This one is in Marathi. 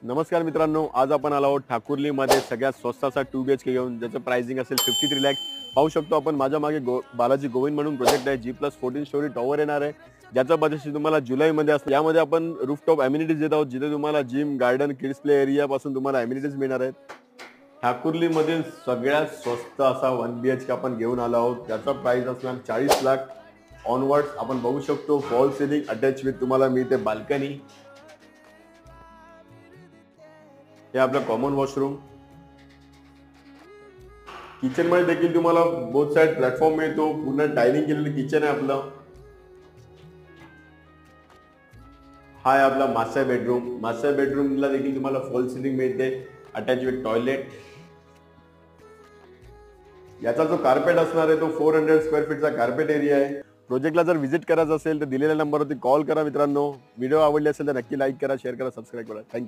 नमस्कार मित्रांनो, आज आपण आलो आहोत ठाकुर्लीमध्ये सगळ्यात स्वस्ताचा 2 BHK घेऊन, ज्याचं प्राइसिंग असेल 53 लाख. पाहू शकतो आपण माझ्या मागे बालाजी गोविंद म्हणून प्रोजेक्ट आहे. G+14 स्टोरी टॉवर येणार आहे, ज्याचं बजेट तुम्हाला जुलैमध्ये असतं. यामध्ये आपण रूफटॉप अम्युनिटीज देत आहोत, जिथे तुम्हाला gym, garden, kids play area पासून तुम्हाला अम्युनिटीज मिळणार आहेत. ठाकुर्लीमधील सगळ्यात स्वस्त असा 1 BHK आपण घेऊन आलो आहोत, ज्याचा प्राइस असणार 40 लाख ऑनवर्ड्स. आपण बघू शकतो फॉल सिलिंग अटॅच विथ तुम्हाला मिळते बाल्कनी. हे आपलं कॉमन वॉशरूम. किचन मध्ये देखील तुम्हाला बोथ साइड प्लॅटफॉर्म मिळतो. पूर्ण डायनिंग केलेलं किचन आहे आपलं. हा आहे आपला मास्टर बेडरूम. मास्टर बेडरूमला देखील तुम्हाला फॉल सिलिंग मिळते अटॅच विथ टॉयलेट. याचा जो कार्पेट असणार आहे तो 400 स्क्वेअर फीटचा कार्पेट एरिया आहे. प्रोजेक्टला जर व्हिजिट करायचं असेल तर दिलेल्या नंबरवरती कॉल करा मित्रांनो. व्हिडिओ आवडले असेल तर नक्की लाईक करा, शेअर करा, सबस्क्राईब करा. थँक्यू.